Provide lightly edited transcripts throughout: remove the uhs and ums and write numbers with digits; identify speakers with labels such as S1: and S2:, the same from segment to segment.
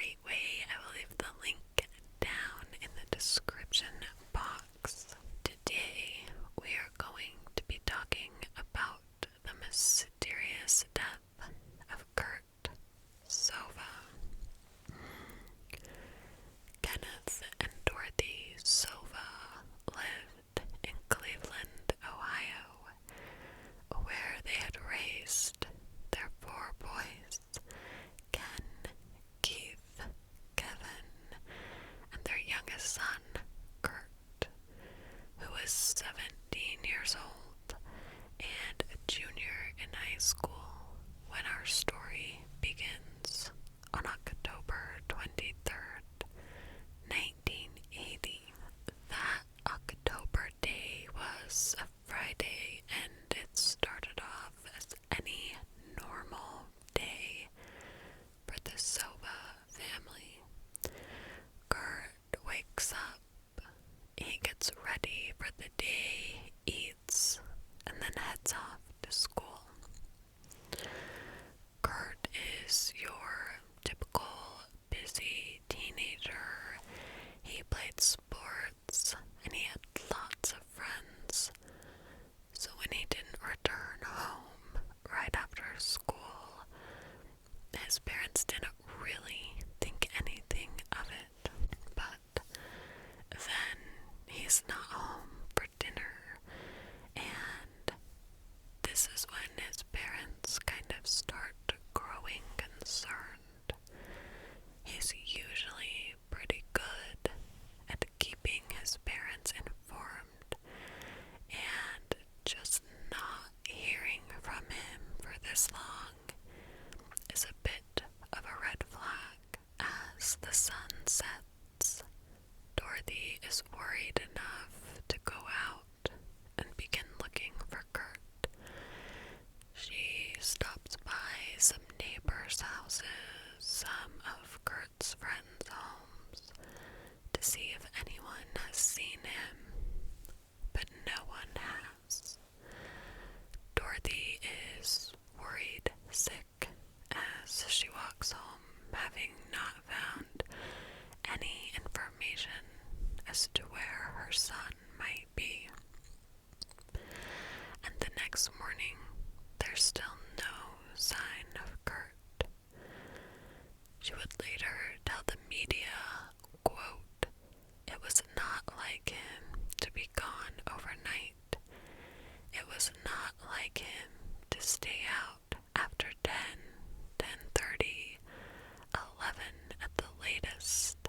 S1: great way. I will leave the link down in the description box. Today, we are going to be talking about the mysterious death of Kurt Sova. Kenneth and Dorothy Sova lived in Cleveland, Ohio, where they had raised their 4 boys, Ken, Keith, Kevin, and their youngest son, Kurt, who was 17 years old and a junior in high school when our story begins on October 23rd, 1980. That October day was a Friday, and it started off as any normal day for the Sova family. Kurt wakes up, he gets ready for the day, eats, and then heads off to school. Kurt is your typical busy teenager. He played sports and he had lots of friends. So when he didn't return home right after school, his parents didn't really think anything of it. But then he's not home for dinner, and this is when his parents kind of start growing concerned. He's usually pretty good at keeping his parents informed, and just not hearing from him for this long is a bit of a red flag. As the sun sets, Dorothy is worried enough to go out and begin looking for Kurt. She stops by some neighbors' houses, some of Kurt's friends' homes, to see if anyone has seen him, but no one has. Dorothy is worried sick as she walks home, having not found any information as to where her son might be. And the next morning, there's still no sign of Kurt. She would later tell the media, quote, "It was not like him to be gone overnight. It was not like him to stay out after 10, 10:30, 11 at the latest,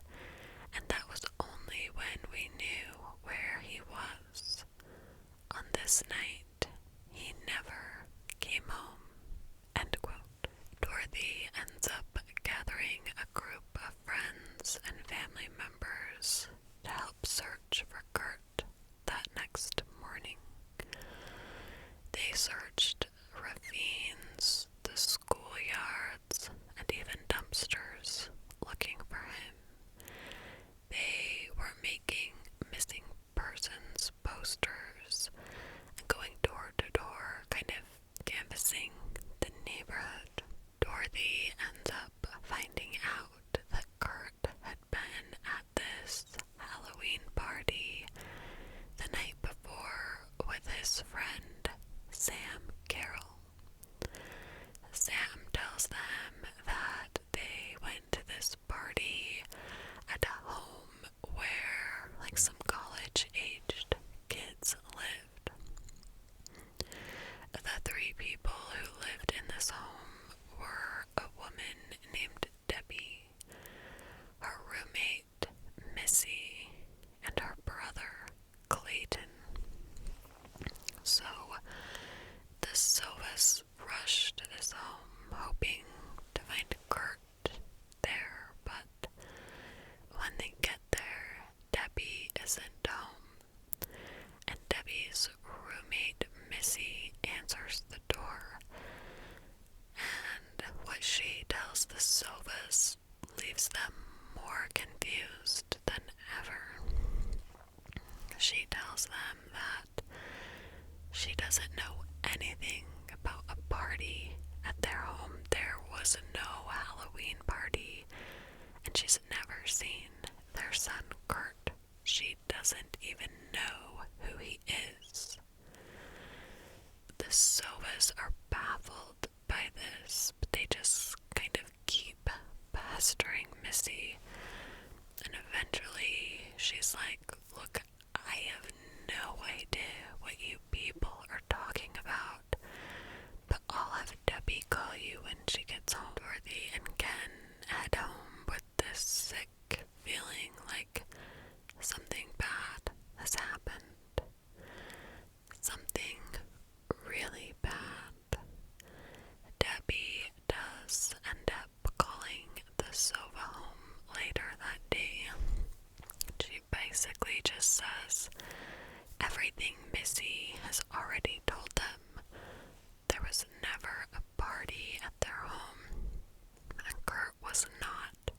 S1: and that was only when we knew where he was. On this night, he never came home," end quote. Dorothy ends up gathering a group of friends and family members to help search for Kurt that next morning. They searched ravines, the schoolyards, and even dumpsters looking for him. They were making missing persons posters and going door to door, kind of canvassing the neighborhood. Dorothy ends up finding out that Kurt had been at this Halloween party the night before with his friend Sam Carroll. Sam tells them that they went to this party at a home where some college-aged kids lived. The 3 people who lived in this home were a woman named Debbie, her roommate Missy, and her brother Clayton. So the Sovas rush to this home hoping to find Kurt there, but when they get there, Debbie isn't home, and Debbie's roommate Missy answers the door, and what she tells the Sovas leaves them more confused than ever. She tells them that she doesn't know anything about a party at their home. There was no Halloween party, and doesn't even know who he is. The Sovas are baffled by this, but they just kind of keep pestering Missy, and eventually she's like, look, I have no idea what you people are talking about, but I'll have Debbie call you when she gets home. Dorothy and Ken head home with this sick feeling like something bad has happened. Something really bad. Debbie does end up calling the Sova home later that day. She basically just says everything Missy has already told them. There was never a party at their home, and Kurt was not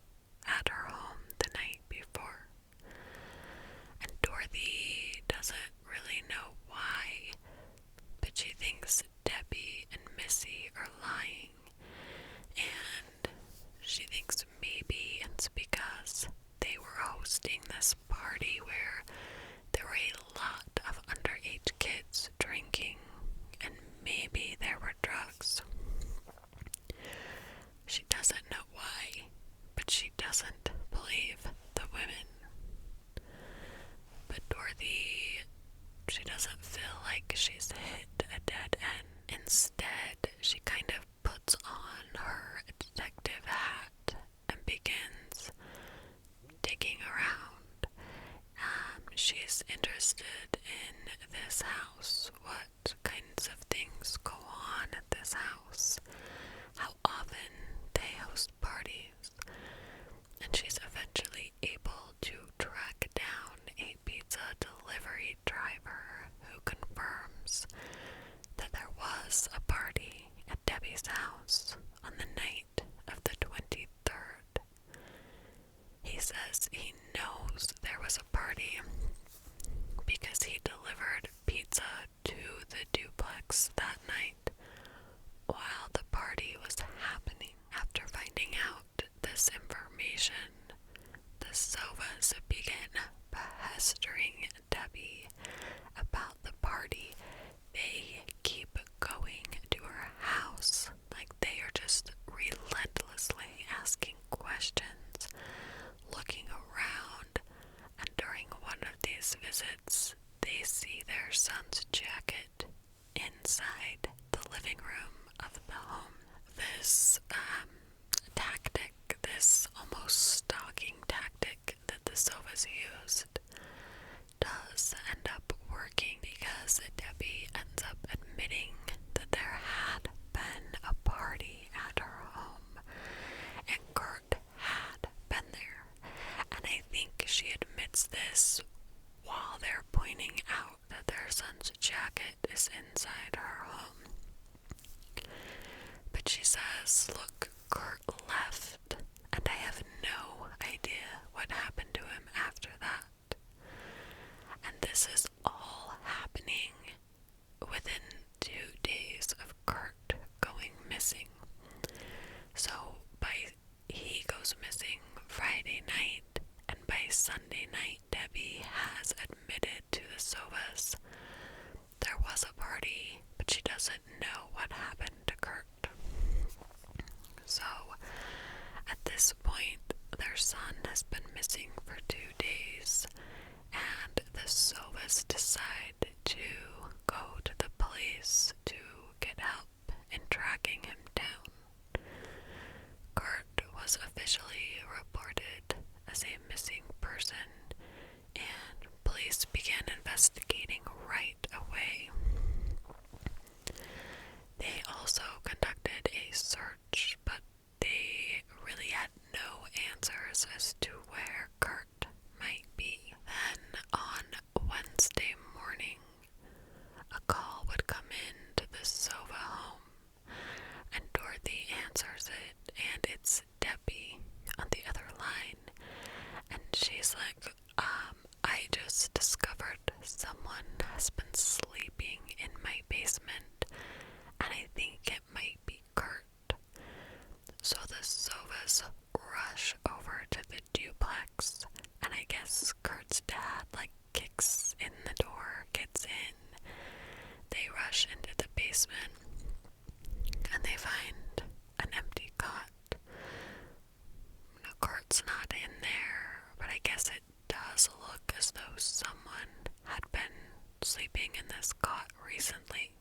S1: at her home the night before. And Dorothy doesn't really know why, but she thinks Debbie and Missy are lying, and she thinks maybe it's because they were hosting this party where there were a lot of underage kids drinking, and maybe there were drugs. She doesn't know why, but she doesn't believe the women. But Dorothy, she doesn't feel like she's hit a dead end. Instead, she kind of puts on her detective hat and begins digging around. She's interested in this house. What kinds of things go on at this house? How often they host parties? And she's eventually able to track down a pizza delivery driver who confirms that there was a party at Debbie's house on the night of the 23rd. He says he knows there was a party because he delivered pizza to the duplex that night while the party was happening. After finding out this information, the Sovas begin pestering Debbie about the party. They keep going to her house like they are just relentlessly asking questions, looking around, and during one of these visits, they see their son's jacket inside the living room of the home. This tactic, this almost stalking tactic that the Sovas used, does end up working because Debbie ends up admitting that there had been a party at her home, and Kurt had been there. And I think she admits this while they're pointing out that their son's jacket is inside her home. But she says, look, Kurt left, and I have no idea what happened to him after that. And this is all happening within 2 days of Kurt going missing. So he goes missing Friday night, and by Sunday night, Debbie has admitted to the Sovas there was a party, but she doesn't know what happened to Kurt. So, at this point, their son has been missing for 2 days, and the Sovas decide to go to the police to get help in tracking him down. Kurt was officially reported as a missing person, and police began investigating right away. They also conducted a search, but they really had no answers as to where Kurt might be. Then, on Wednesday morning, a call would come in to the Sova home, and Dorothy answers it, and it's Debbie basement, and they find an empty cot. Now, Kurt's not in there, but I guess it does look as though someone had been sleeping in this cot recently.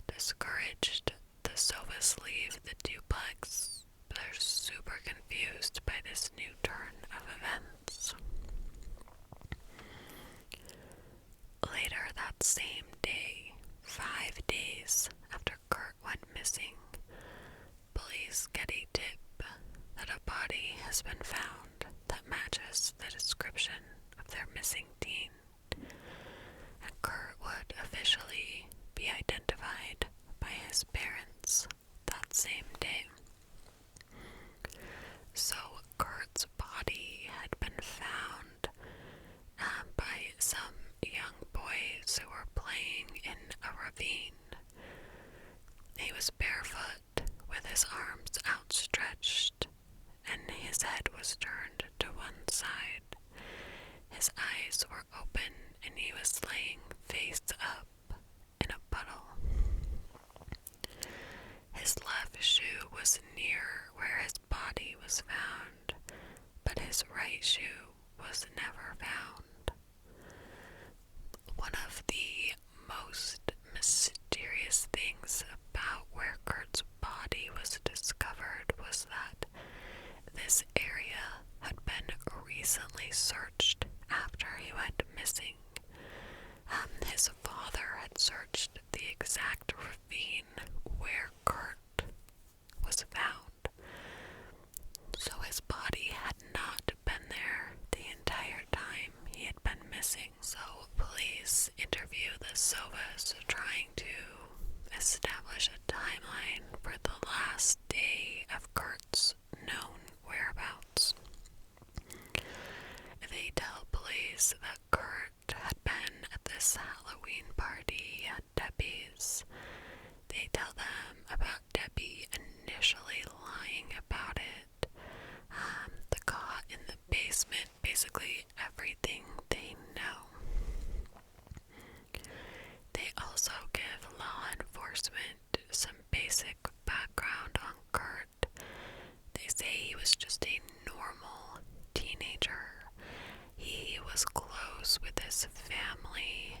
S1: Discouraged, the Sovas leave the duplex. They're super confused by this new turn of events. Later that same day, 5 days after Kurt went missing, police get a tip that a body has been found that matches the description of their missing teen, and Kurt would officially be identified by his parents that same day. So Kurt's body had been found by some young boys who were playing in a ravine. He was barefoot with his arms outstretched, and his head was turned to one side. His eyes were open, and he was laying face up in a puddle. His left shoe was near where his body was found, but his right shoe was never found. One of the most mysterious things about where Kurt's body was discovered was that this area had been recently searched after he went missing. His father had searched the exact ravine where Kurt was found, so his body had not been there the entire time he had been missing. So police interview the Sovas, trying to establish a timeline for the last day of Kurt's known whereabouts. They tell police that Kurt had been at this Halloween party at Debbie's. They tell them about Debbie initially lying about it. The cot in the basement, basically everything they know. They also give law enforcement some basic background on Kurt. They say he was just a normal teenager. He was close with his family.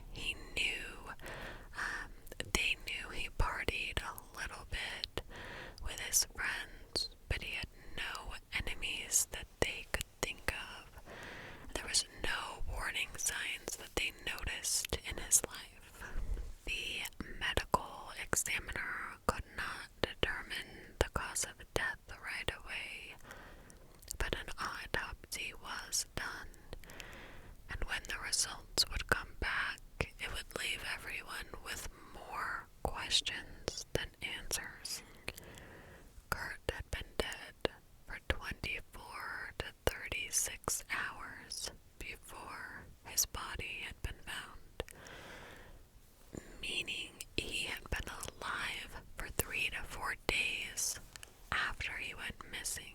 S1: They knew he partied a little bit with his friends, but he had no enemies that they could think of. There was no warning signs that they noticed in his life. The medical examiner could not determine the cause of death right away, but an autopsy was done, and when the results would come back, it would leave everyone with more questions than answers. Kurt had been dead for 24 to 36 hours before his body had been found, meaning he had been alive for 3 to 4 days after he went missing.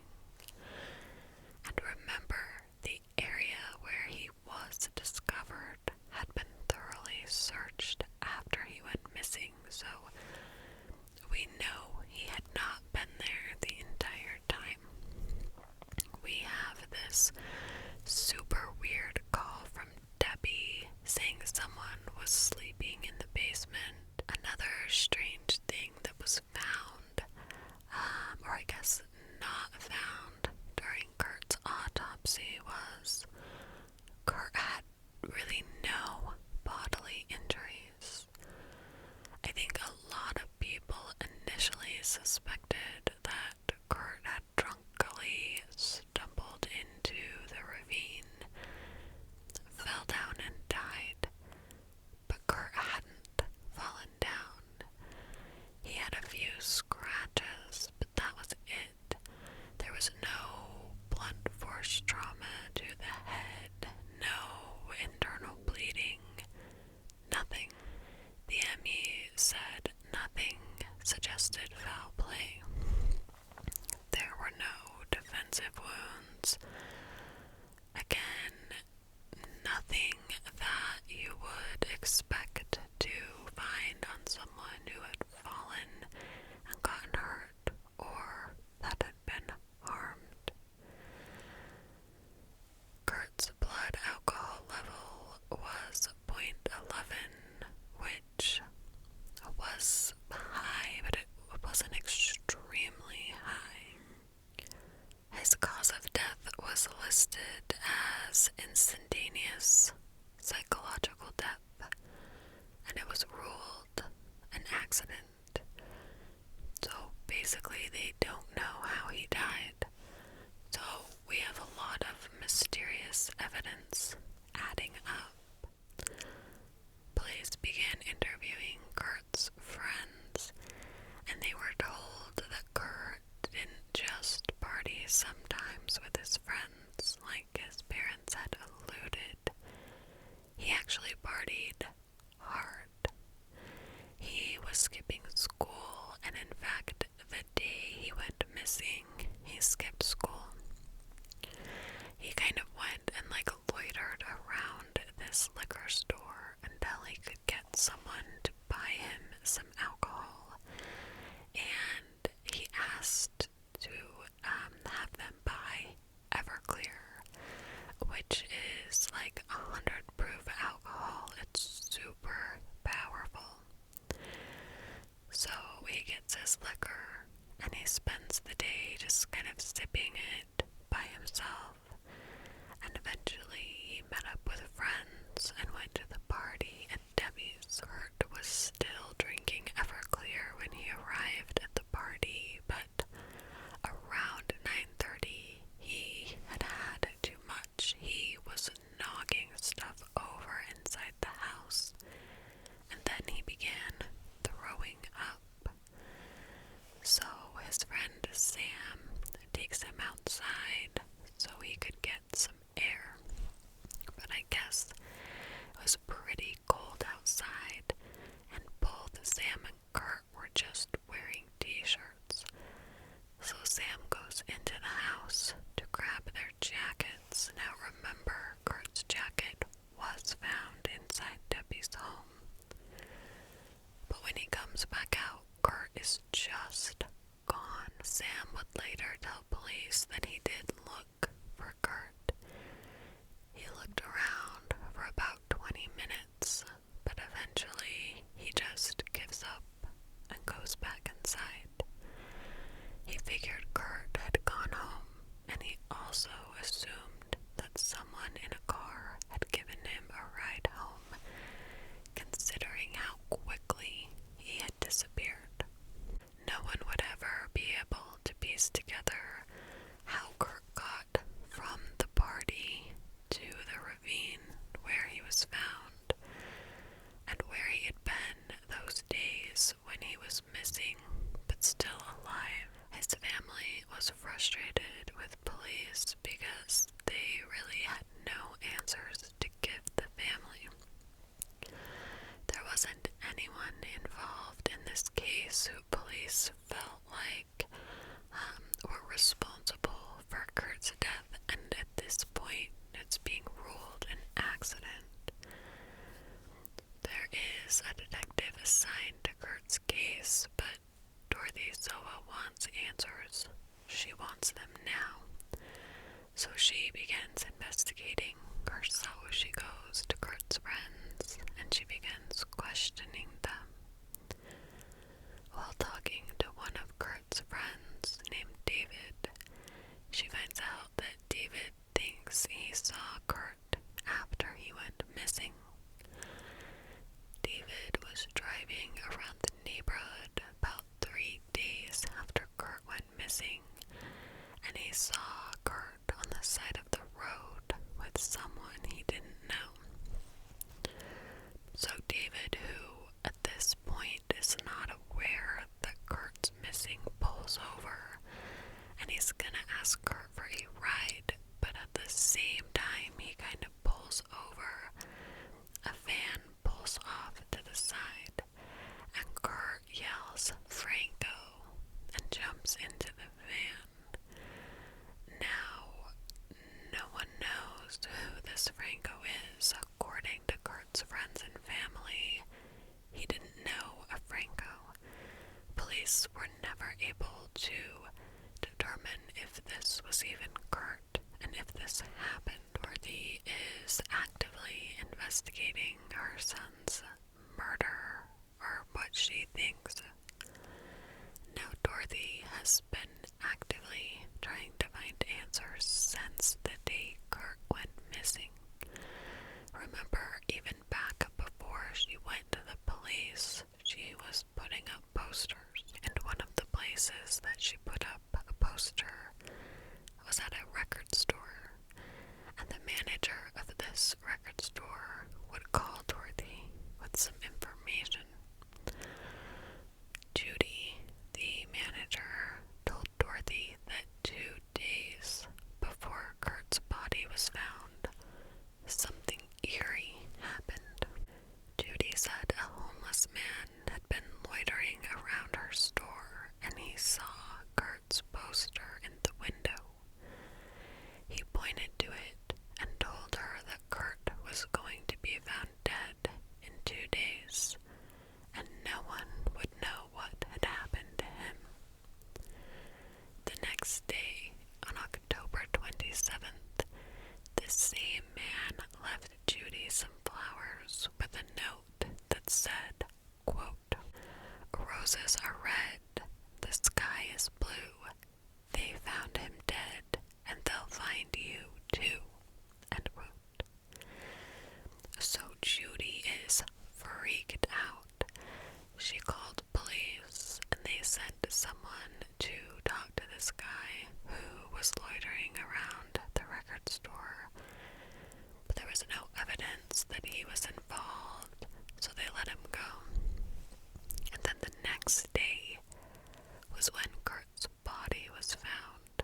S1: And remember, the area where he was discovered had been thoroughly searched after he went missing, so we know he had not been there the entire time. We have this super weird call from Debbie saying someone was sleeping in the basement. Another strange thing that was found, or I guess not found, during Kurt's autopsy was Kurt had really no bodily injuries. I think a lot of people initially suspected that Kurt had drunkenly stumbled into the ravine, fell down and died, but Kurt hadn't fallen down. He had a few scratches, but that was it. There was no blunt force trauma to the head, no internal bleeding, nothing. The ME said nothing suggested foul play. There were no defensive wounds. Again, nothing that you would expect to find on someone as instantaneous psychological death, and it was ruled an accident. So basically, they don't know how he died. So we have a lot of mysterious evidence adding up. Police began interviewing Kurt's friends, and they were told that Kurt didn't just party sometimes with his friends like his parents had alluded. He actually partied hard. He was skipping school, and in fact, the day he went missing, he skipped school. He kind of went and loitered around this liquor store until he could get someone to buy him some alcohol, and he asked to have them buy Everclear, which is 100 proof alcohol. It's super powerful. So he gets his liquor and he spends the day just kind of sipping it by himself. And eventually he met up with friends and went to the party at Debbie's. Kurt was still drinking Everclear when he arrived at the party, but around 9:30 he had had too much. He was knocking stuff over inside the house, and then he began throwing up. So his friend Sam takes him outside so he could get some air. But I guess it was pretty cold outside, and both Sam and Kurt were just wearing t-shirts. So Sam goes into the house to grab their jackets. Now remember, Kurt's jacket was found inside Debbie's home. But when he comes back out, Kurt is just gone. Sam would later tell police that he did look for Kurt. He looked around for about 20 minutes, but eventually he just gives up and goes back inside. He figured Kurt had gone home, and he also assumed that someone in a car had given him a ride home, considering how quickly he had disappeared. No one would ever be able to piece together how Kurt got from the party to the ravine where he was found, and where he had been those days when he was missing but still alive. His family was frustrated with police because they really had no answers to give the family. There wasn't anyone involved in this case who police felt were responsible for Kurt's death, and at this point it's being ruled an accident. There is a detective assigned to Kurt's case, but Dorothy Sova wants answers. She wants them now. So she begins investigating. So she goes to Kurt's friends and she begins questioning them. While talking to one of Kurt's friends named David, she finds out that David thinks he saw Kurt after he went missing. David was driving around the neighborhood about 3 days after Kurt went missing, and he saw Kurt on the side of the road with someone he didn't know. So David, who at this point is not aware that Kurt's missing, pulls over, and he's gonna ask Kurt for a ride, but at the same time he kind of pulls over, a van pulls off to the side, and Kurt yells, "Franco," and jumps into the van. Now, no one knows who this Franco is. According to Kurt's friends and family, he didn't know a Franco. Police were never able to determine if this was even Kurt, and if this happened. Dorothy is actively investigating her son's murder, or what she thinks. Now Dorothy has been actively trying to find answers since the day Kurt went missing. was at a record store, and the manager of this record store would call Dorothy with some information. Judy, the manager, told Dorothy that 2 days before Kurt's body was found, something eerie happened. Judy said a homeless man had been loitering around her store and he saw Kurt's poster in the window. He pointed to it and told her that Kurt was going to be found dead in 2 days, and no one would know what had happened to him. The next day, on October 27th, the same man left Judy some flowers with a note that said, quote, "Roses are red, the sky is blue. They found him dead, and they'll find you too." End quote. So Judy is freaked out. She called police, and they sent someone to talk to this guy who was loitering around the record store. But there was no evidence that he was involved, so they let him go. And then the next day was when Kurt's body was found,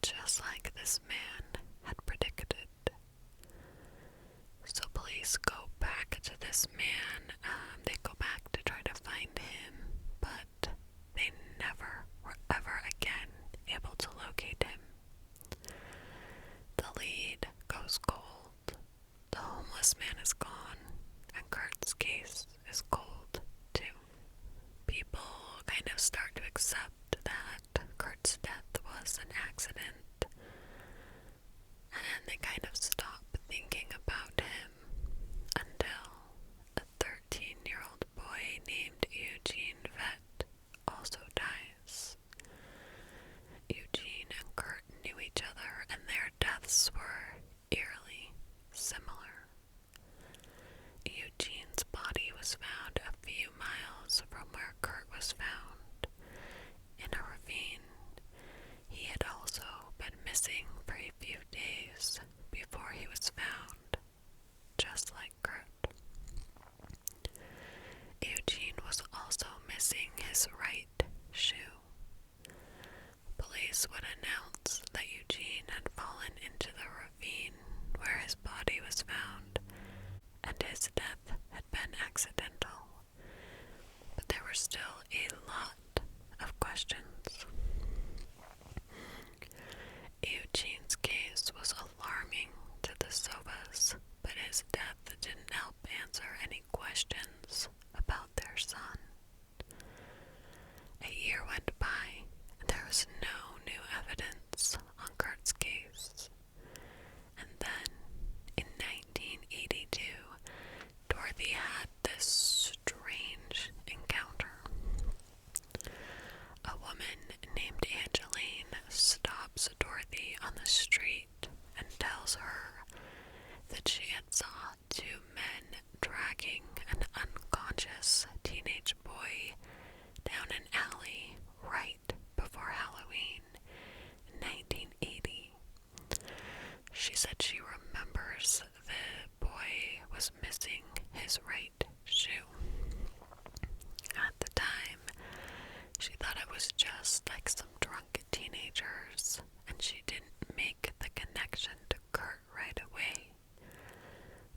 S1: just like this man had predicted. So police go back to this man. They go back to try to find him, but they never were ever again able to locate him. The lead goes cold. The homeless man is gone, and Kurt's case is cold too. People kind of start to accept that Kurt's death was an accident, and they kind of stop thinking about him until a 13-year-old boy named Eugene Vett also dies. Eugene and Kurt knew each other, and their deaths were eerily similar. Eugene's body was found a few miles from where Kurt was found, in a ravine. He had also been missing for a few days before he was found, just like Kurt. Eugene was also missing his right shoe. Police would announce that Eugene had fallen into the ravine where his body was found, and his death had been accidental. But there were still a lot of questions. Eugene's case was alarming to the Sovas, but his death didn't help answer any questions about their son. A year went by, and there was no new evidence on Kurt's case. And then, in 1982, Dorothy had this strange encounter. A woman named Angeline stops Dorothy on the street and tells her that she had saw 2 men dragging an unconscious teenage boy down an alley right before Halloween in 1980. She said she remembers the boy was missing his right shoe. At the time, she thought it was just like some drunk teenagers, and she didn't make the connection to Kurt right away.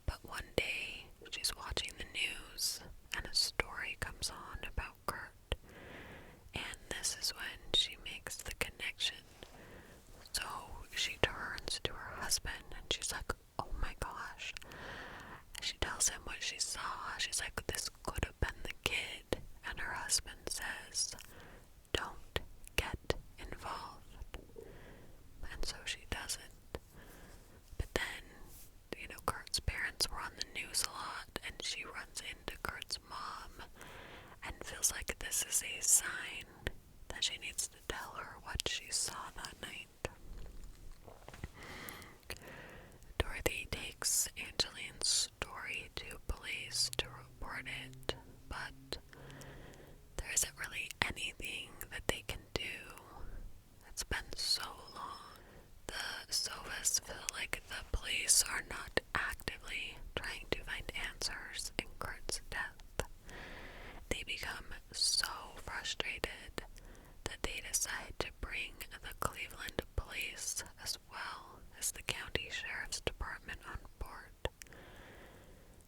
S1: But one day, she's watching the news, and a story comes on about Kurt, and this is when she makes the connection. So she turns to her husband, and she's like, "Oh my gosh." She tells him what she saw. She's like, "This could have been the kid." And her husband says, "Don't get involved." And so she doesn't. But then, Kurt's parents were on the news a lot, and she runs into Kurt's mom and feels like this is a sign that she needs to tell her what she saw that night. Dorothy takes Angeline's story to police to report it, but there isn't really anything that they can do. It's been so long does feel like the police are not actively trying to find answers in Kurt's death. They become so frustrated that they decide to bring the Cleveland police as well as the county sheriff's department on board.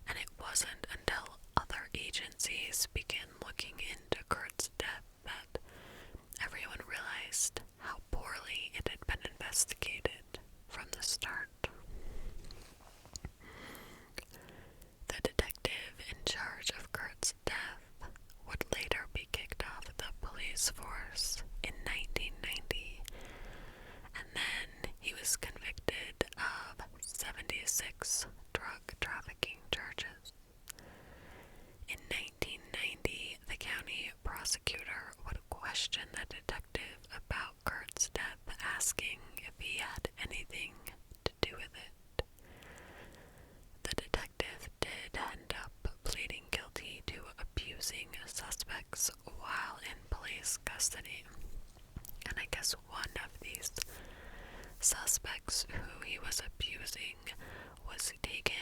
S1: And it wasn't until other agencies began looking into Kurt's death that everyone realized how poorly it had been investigated from the start. The detective in charge of Kurt's death would later be kicked off the police force in 1990, and then he was convicted of 76 drug trafficking charges. In 1990, the county prosecutor would question the detective about Kurt's death, asking if he had anything to do with it. The detective did end up pleading guilty to abusing suspects while in police custody. And I guess one of these suspects who he was abusing was taken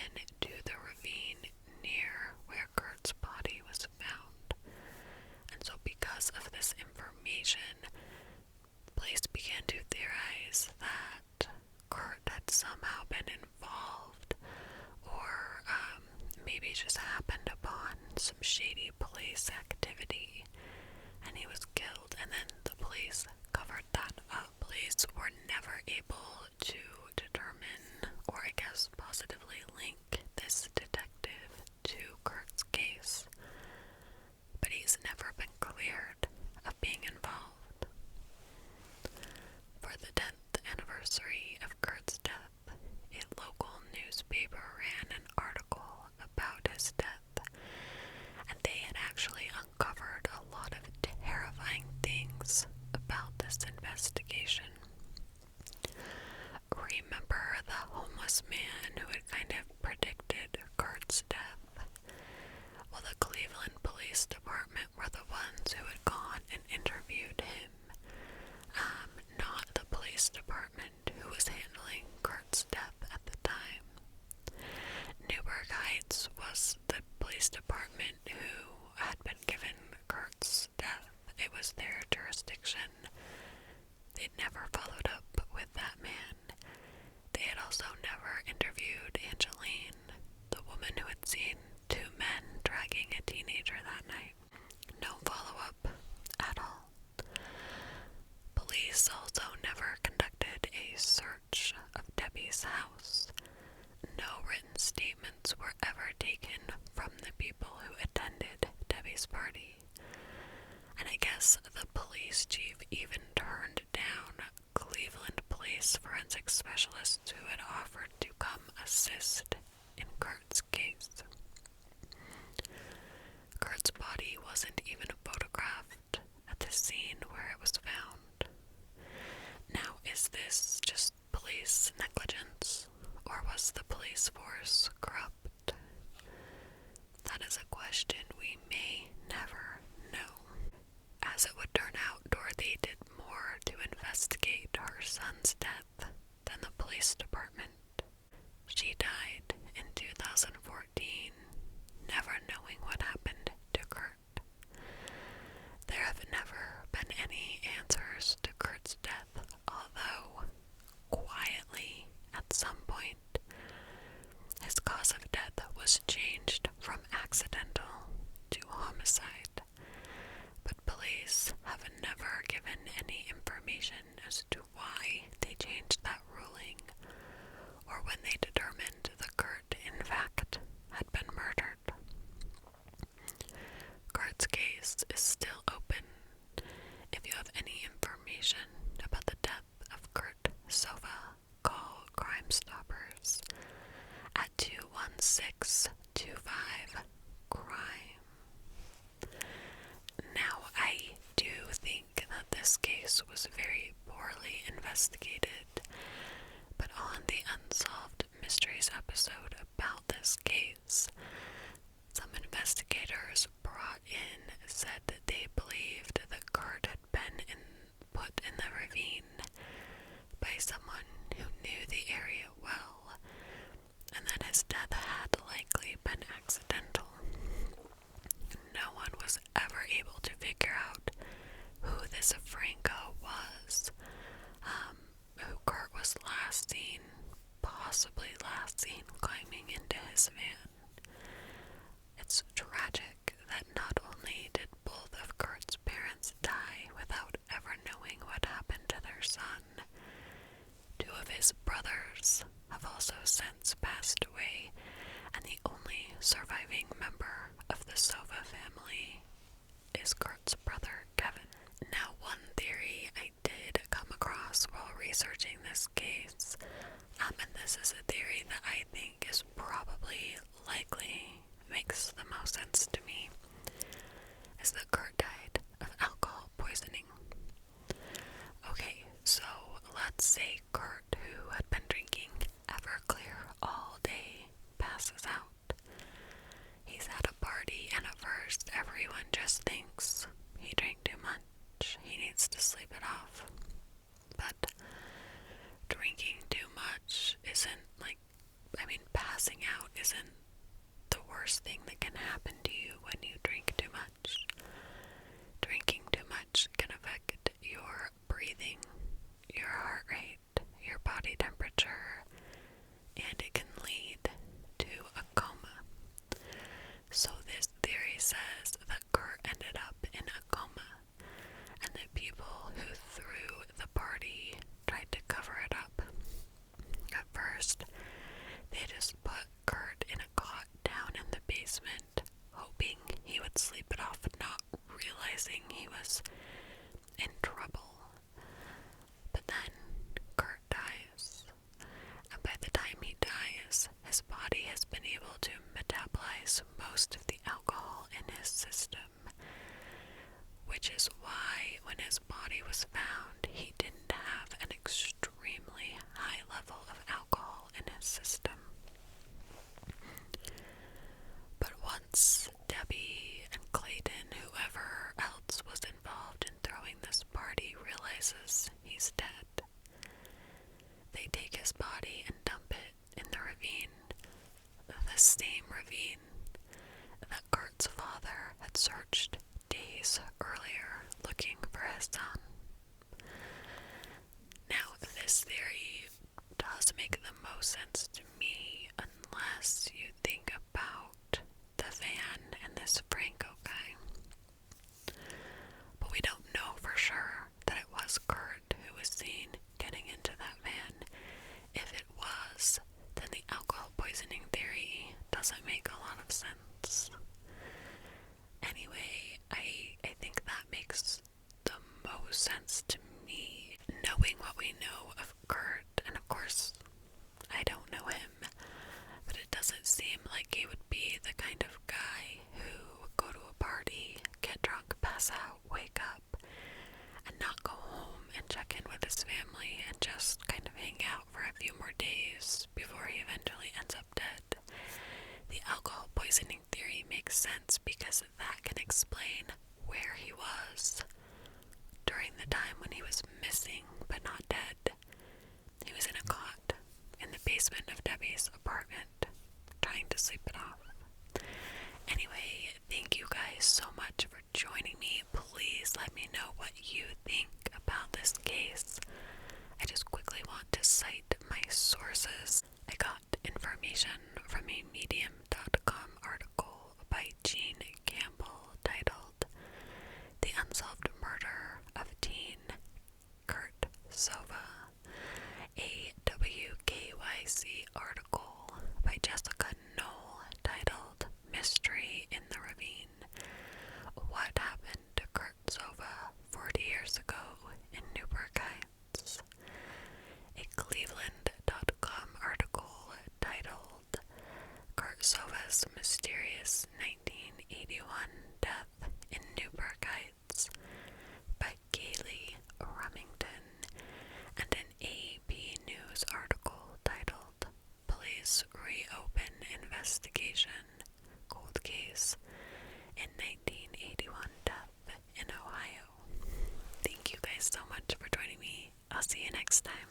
S1: to the ravine near where Kurt's body was found. And so because of this information, police began to theorize that Kurt had somehow been involved, or maybe just happened upon some shady police activity and he was killed, and then the police covered that up. Police were never able to determine, or I guess positively link, this detective to Kurt's case, but he's never been cleared of being involved. For the 10th anniversary of Kurt's death, a local newspaper ran an article about his death, and they had actually uncovered a lot of terrifying things about this investigation. Remember the homeless man who had kind of predicted Kurt's death? Well, the Cleveland Police Department were the ones who had gone and interviewed him, not the police department who was handling Kurt's death at the time. Newburgh Heights was the police department who had been given Kurt's death. It was their jurisdiction. They'd never followed up with that man. They had also never interviewed Angeline, the woman who had seen two men dragging a teenager that night. No follow-up at all. Police also never conducted a search of Debbie's house. No written statements were ever taken from the people who attended Debbie's party. And I guess the police chief even turned down Cleveland police forensic specialists who had offered to come assist in Kurt's case. Kurt's body wasn't even photographed at the scene where it was found. Now, is this just police negligence, or was the police force corrupt? That is a question we may never know. As it would turn out, Dorothy did more to investigate her son's death than the police department. She died in 2014, never knowing what happened to Kurt. There have never been any answers to Kurt's death, although, quietly, at some point, his cause of death was changed from accidental to homicide. But police have never given any information as to why they changed that ruling, or when they determined that Kurt, in fact, had been murdered. Kurt's case is still open. If you have any information about the death of Kurt Sova, call Crime Stoppers at 216-25-CRIME. Now, I do think that this case was very poorly investigated, but on the Unsolved Mysteries episode about this case, some investigators brought in said that they believed that Kurt had been put in the ravine by someone who knew the area possibly last seen climbing into his van. It's tragic that not only did both of Kurt's parents die without ever knowing what happened to their son, two of his brothers have also since passed away, and the only surviving member of the Sova family is Kurt's brother, Kevin. Now, one theory I did come across while researching this case, and this is a theory that I think is probably likely, makes the most sense to me, is that Kurt died of alcohol poisoning. Okay, so let's say Kurt, who had been drinking Everclear all day, passes out. He's at a party, and at first everyone just thinks he drank too much, he needs to sleep it off. But drinking too much passing out isn't the worst thing that can happen to you when you drink too much. Drinking too much can affect your breathing, your heart rate, your body temperature, and it can lead to a coma. So this theory says that Kurt ended up in a coma, and the people who threw the party tried to cover it up. At first, they just put Kurt in a cot down in the basement, hoping he would sleep it off, not realizing he was in trouble. But then Kurt dies, and by the time he dies, his body has been able to metabolize most of the alcohol in his system, which is why when his body was found, he didn't have an extremely high level of alcohol in his system. But once Debbie and Clayton, whoever else was involved in throwing this party, realizes he's dead, they take his body and dump it in the ravine, the same ravine that Kurt's father had searched days earlier looking for his son. Now, this theory does make the most sense to me unless you think about the van and this Franco guy. But we don't know for sure that it was Kurt who was seen getting into that van. If it was, then the alcohol poisoning theory doesn't make a lot of sense. Anyway, I think that makes the most sense to me, knowing what we know of Kurt, and of course, I don't know him, but it doesn't seem like he would be the kind of guy who would go to a party, get drunk, pass out, wake up, and not go home and check in with his family and just kind of hang out for a few more days before he eventually ends up dead. The alcohol poisoning theory makes sense because that can explain where he was during the time when he was missing but not dead. He was in a cot in the basement of Debbie's apartment, trying to sleep it off. Anyway, thank you guys so much for joining me. Please let me know what you think about this case. I just quickly want to cite my sources. I got information from a Medium.com article by Jean Campbell titled "The Unsolved Murder of Teen Kurt Sova," a WKYC article by Jessica Knoll titled "Mystery in the Ravine: What Happened to Kurt Sova 40 Years Ago in Newburgh Heights," a Cleveland.com article titled "Kurt Sova's Mysterious 1981 Death in Newburgh Heights" by Kaylee Remington, and an AP News article titled "Police Reopen Investigation, Cold Case in 1981 Death in Ohio." Thank you guys so much for joining me. I'll see you next time.